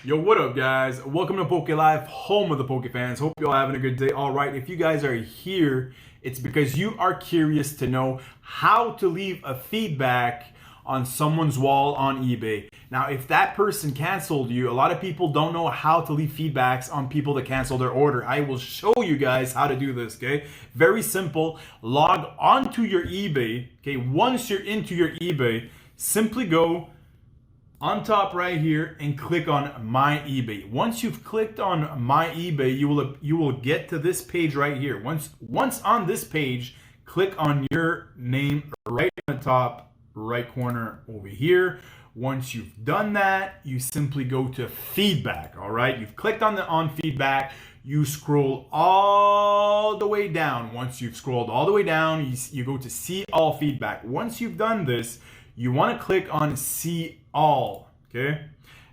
Yo, what up, guys? Welcome to Poké Life, home of the Poké fans. Hope you're all having a good day. All right, if you guys are here, it's because you are curious to know how to leave a feedback on someone's wall on eBay. Now, if that person canceled you, a lot of people don't know how to leave feedbacks on people that cancel their order. I will show you guys how to do this, okay? Very simple. Log onto your eBay, okay? Once you're into your eBay, simply go on top right here and click on My eBay. Once you've clicked on My eBay, you will get to this page right here. Once on this page, click on your name right on the top right corner over here. Once you've done that, you simply go to feedback. All right, you've clicked on feedback. You scroll all the way down. Once you've scrolled all the way down, you go to see all feedback. Once you've done this, you want to click on see all. Okay,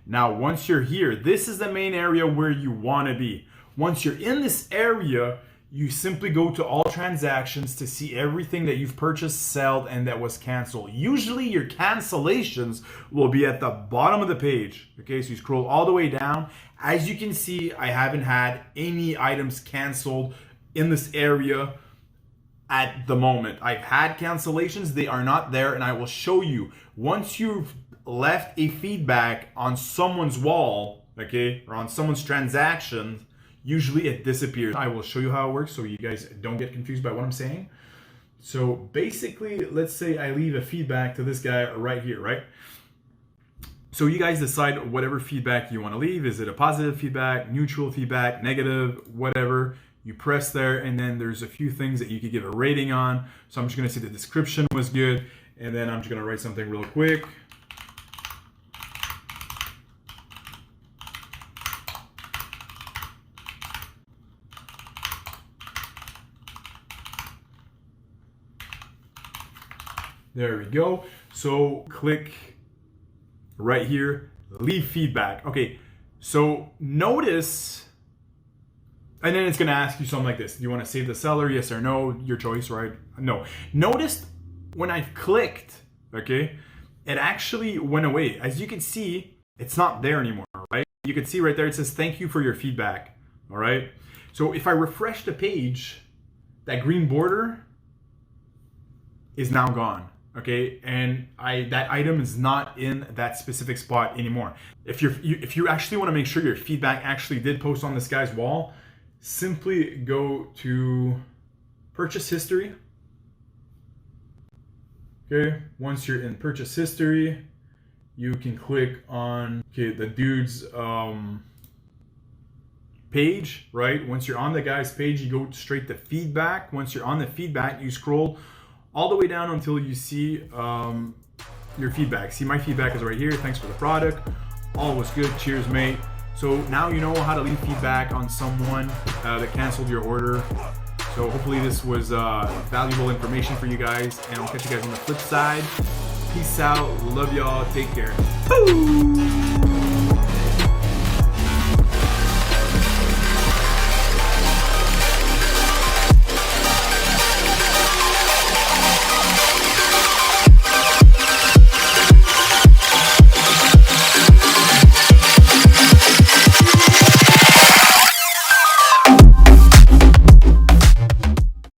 now once you're here, this is the main area where you want to be. Once you're in this area, you simply go to all transactions to see everything that you've purchased, sold, and that was canceled. Usually your cancellations will be at the bottom of the page. Okay, so you scroll all the way down. As you can see, I haven't had any items canceled in this area at the moment. I've had cancellations, they are not there, and I will show you. Once you've left a feedback on someone's wall, okay, or on someone's transactions, usually it disappears. I will show you how it works so you guys don't get confused by what I'm saying. So basically, let's say I leave a feedback to this guy right here, right? So you guys decide whatever feedback you want to leave. Is it a positive feedback, neutral feedback, negative, whatever? You press there, and then there's a few things that you could give a rating on. So I'm just going to say the description was good, and then I'm just going to write something real quick. There we go. So click right here, leave feedback. Okay, so notice, and then it's gonna ask you something like this. Do you wanna save the seller? Yes or no, your choice, right? No. Notice when I clicked, okay, it actually went away. As you can see, it's not there anymore, right? You can see right there, it says, thank you for your feedback, all right? So if I refresh the page, that green border is now gone. Okay, and that item is not in that specific spot anymore. If you actually want to make sure your feedback actually did post on this guy's wall, simply go to purchase history. Okay, once you're in purchase history, you can click on the dude's page, right? Once you're on the guy's page, you go straight to feedback. Once you're on the feedback, you scroll all the way down until you see your feedback. See, my feedback is right here. Thanks for the product. All was good. Cheers, mate. So now you know how to leave feedback on someone that canceled your order. So hopefully this was valuable information for you guys, and I'll catch you guys on the flip side. Peace out. Love y'all. Take care. Boo!